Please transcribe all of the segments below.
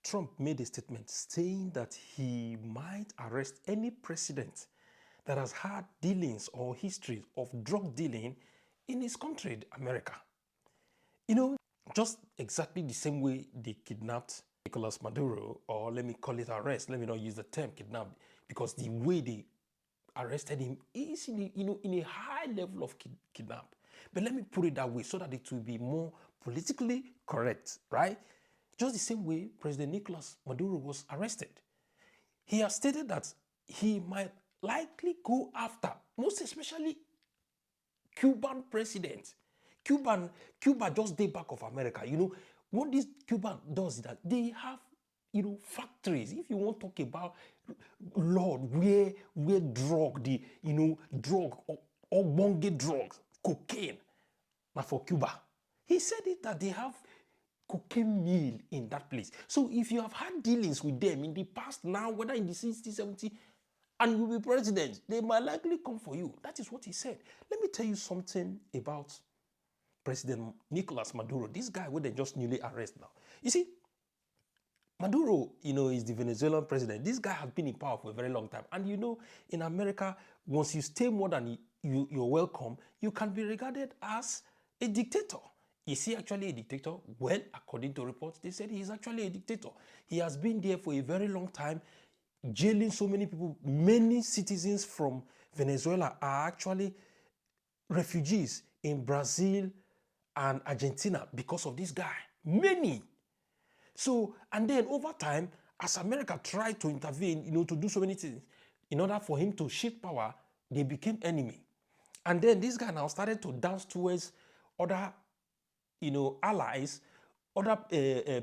Trump made a statement saying that he might arrest any president that has had dealings or histories of drug dealing in his country, America. You know, just exactly the same way they kidnapped Nicolas Maduro, or let me call it arrest, let me not use the term kidnapped, because the way they arrested him is in a high level of kidnap. But let me put it that way so that it will be more politically correct, right? Just the same way President Nicolas Maduro was arrested. He has stated that he might likely go after, most especially Cuban president. Cuba just day back of America. What this Cuba does is that they have, factories. If you want to talk about, Lord, where drug, drug or bonge drugs, cocaine, now for Cuba. He said it that they have cocaine mill in that place. So if you have had dealings with them in the past now, whether in the 60s, 70s, and you'll be president, they might likely come for you. That is what he said. Let me tell you something about President Nicolas Maduro. This guy where they just newly arrested now. You see, Maduro, is the Venezuelan president. This guy has been in power for a very long time. And in America, once you stay more than you're welcome, you can be regarded as a dictator. Is he actually a dictator? Well, according to reports, they said he's actually a dictator. He has been there for a very long time, jailing so many people. Many citizens from Venezuela are actually refugees in Brazil and Argentina because of this guy. Many. So, and then over time, as America tried to intervene, to do so many things, in order for him to shift power, they became enemy. And then this guy now started to dance towards other, allies, other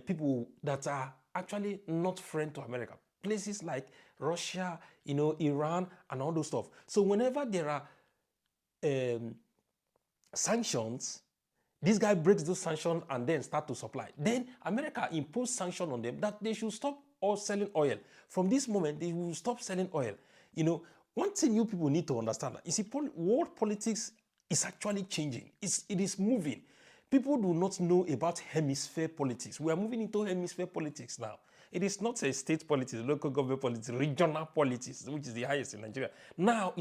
people that are actually not friend to America. Places like Russia, Iran, and all those stuff. So whenever there are sanctions, this guy breaks those sanctions and then start to supply. Then America imposed sanctions on them that they should stop all selling oil. From this moment, they will stop selling oil. One thing you people need to understand is world politics is actually changing. It is moving. People do not know about hemisphere politics. We are moving into hemisphere politics now. It is not a state politics, local government politics, regional politics, which is the highest in Nigeria. Now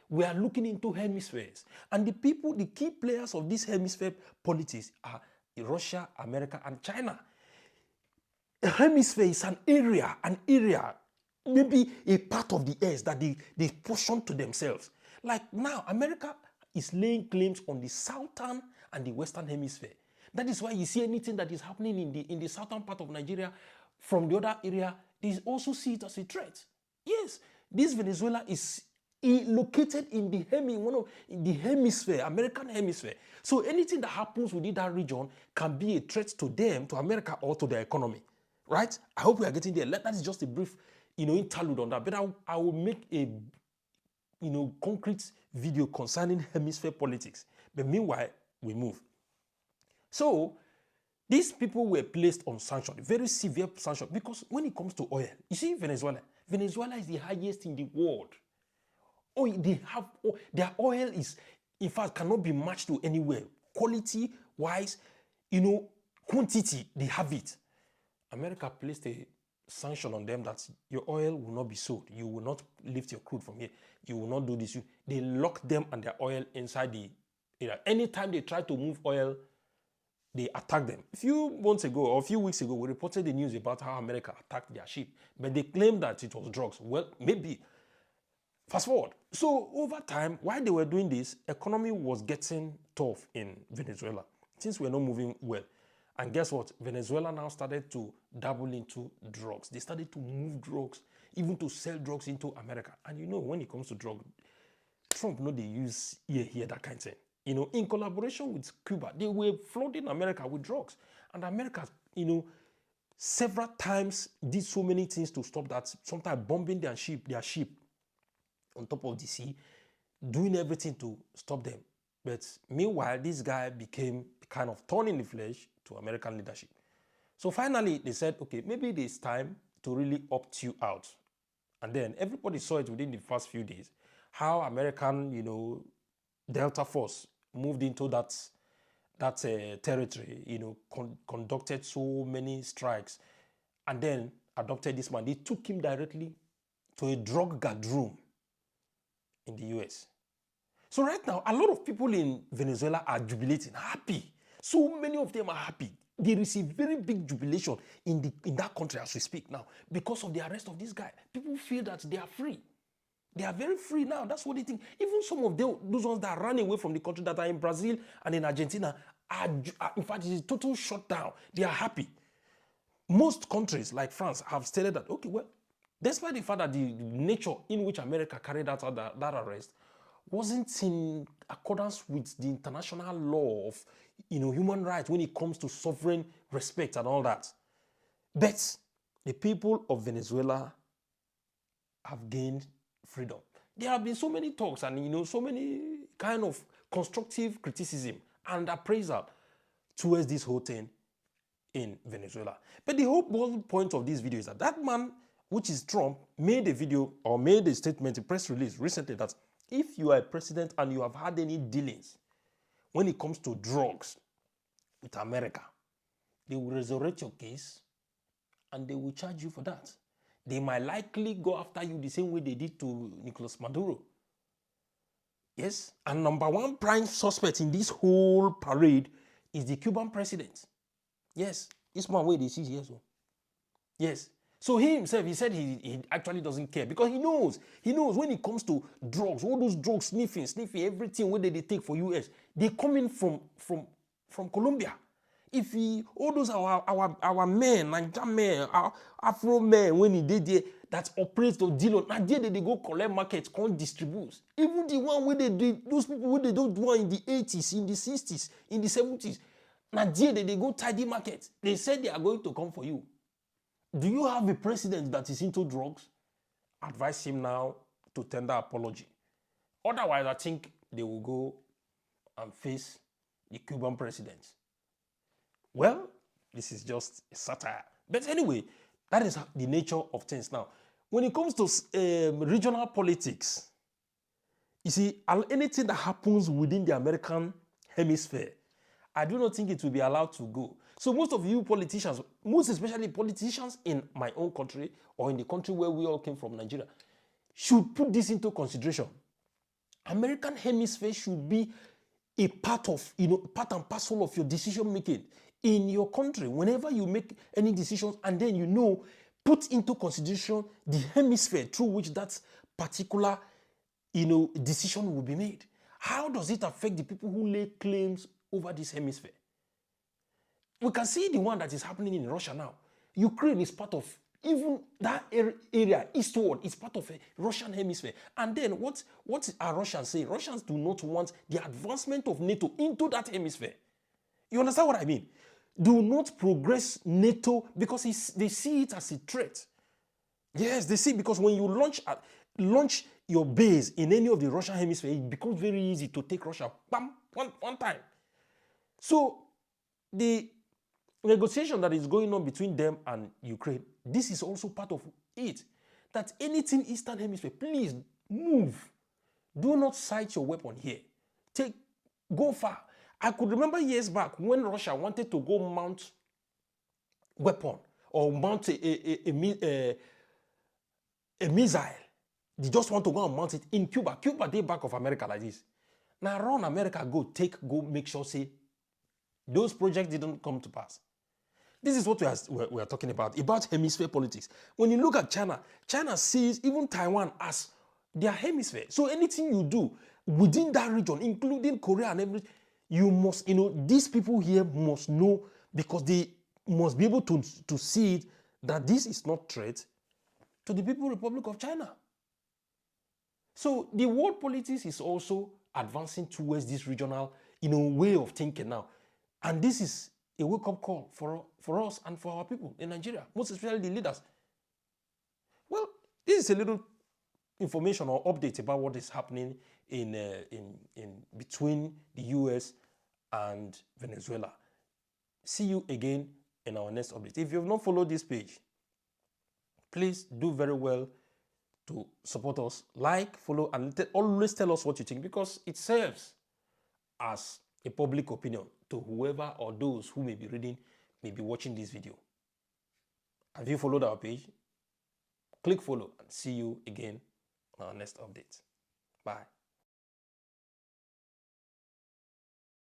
we are looking into hemispheres. And the key players of this hemisphere politics are Russia, America, and China. A hemisphere is an area, maybe a part of the earth that they portion to themselves. Like now, America is laying claims on the southern and the western hemisphere. That is why you see anything that is happening in the southern part of Nigeria from the other area, they also see it as a threat. Yes, this Venezuela is located in the hemisphere, American hemisphere. So anything that happens within that region can be a threat to them, to America, or to their economy. Right? I hope we are getting there. That is just a brief, interlude on that. But I will make a, concrete video concerning hemisphere politics. But meanwhile, we move. So these people were placed on sanctions, very severe sanctions, because when it comes to oil, you see Venezuela is the highest in the world. Their oil is, in fact, cannot be matched to anywhere. Quality wise, quantity, they have it. America placed a sanction on them that your oil will not be sold. You will not lift your crude from here. You will not do this. They locked them and their oil inside the area. Anytime they try to move oil, they attacked them. A few months ago or a few weeks ago, we reported the news about how America attacked their ship, but they claimed that it was drugs. Well, maybe. Fast forward. So over time, while they were doing this, economy was getting tough in Venezuela. Things were not moving well. And guess what? Venezuela now started to dabble into drugs. They started to move drugs, even to sell drugs into America. And when it comes to drugs, Trump they use here, that kind of thing. In collaboration with Cuba, they were flooding America with drugs. And America, several times did so many things to stop that, sometimes bombing their ship on top of the sea, doing everything to stop them. But meanwhile, this guy became kind of thorn in the flesh to American leadership. So finally, they said, okay, maybe it is time to really opt you out. And then everybody saw it within the first few days, how American, Delta Force moved into that territory, conducted so many strikes. and then adopted this man. They took him directly to a drug guard room in the US. So right now, a lot of people in Venezuela are jubilating, happy. So many of them are happy. There is a very big jubilation in that country as we speak now because of the arrest of this guy. People feel that they are free. They are very free now. That's what they think. Even some of them, those ones that ran away from the country that are in Brazil and in Argentina, in fact, it is total shutdown. They are happy. Most countries like France have stated that, okay, well, despite the fact that the nature in which America carried out that arrest wasn't in accordance with the international law of human rights when it comes to sovereign respect and all that. But the people of Venezuela have gained freedom. There have been so many talks and so many kind of constructive criticism and appraisal towards this whole thing in Venezuela. But the whole point of this video is that man, which is Trump, made a video or made a statement, a press release recently that if you are a president and you have had any dealings when it comes to drugs with America, they will resurrect your case and they will charge you for that. They might likely go after you the same way they did to Nicolas Maduro. Yes, and number one prime suspect in this whole parade is the Cuban president. Yes, this man where they see here. So. Yes. So he himself, he said he actually doesn't care because he knows when it comes to drugs, all those drugs, sniffing, everything where they take for US, they come in from Colombia. If all those our men, Nigerian men, our Afro men, when he did there, that operates to deal on, now there they go collect markets, can't distribute. Even the one where they did, those people where they don't do in the 80s, in the 60s, in the 70s, now there they go tidy markets. They said they are going to come for you. Do you have a president that is into drugs? Advise him now to tender apology. Otherwise, I think they will go and face the Cuban president. Well, this is just a satire. But anyway, that is the nature of things now. When it comes to regional politics, you see, anything that happens within the American hemisphere, I do not think it will be allowed to go. So most of you politicians, most especially politicians in my own country or in the country where we all came from, Nigeria, should put this into consideration. American hemisphere should be a part of, part and parcel of your decision making in your country. Whenever you make any decisions and then put into consideration the hemisphere through which that particular, decision will be made. How does it affect the people who lay claims over this hemisphere? We can see the one that is happening in Russia now. Ukraine is part of, even that area, eastward, is part of a Russian hemisphere. And then what are Russians saying? Russians do not want the advancement of NATO into that hemisphere. You understand what I mean? Do not progress NATO because they see it as a threat. Yes, they see, because when you launch your base in any of the Russian hemisphere, it becomes very easy to take Russia, bam, one time. So the negotiation that is going on between them and Ukraine, this is also part of it. That anything Eastern Hemisphere, please move. Do not sight your weapon here. Go far. I could remember years back when Russia wanted to go mount weapon or mount a missile. They just want to go and mount it in Cuba. Cuba, they back of America like this. Now around America, go make sure, say, those projects didn't come to pass. This is what we are talking about hemisphere politics. When you look at China, China sees even Taiwan as their hemisphere. So anything you do within that region, including Korea and everything, you must, these people here must know, because they must be able to see it, that this is not threat to the People's Republic of China. So the world politics is also advancing towards this regional, way of thinking now. And this is a wake-up call for us and for our people in Nigeria, most especially the leaders. Well, this is a little information or update about what is happening in between the US and Venezuela. See you again in our next update. If you have not followed this page, please do very well to support us. Like, follow, and always tell us what you think, because it serves as a public opinion to whoever or those who may be watching this video. Have you followed our page? Click follow and see you again on our next update. Bye.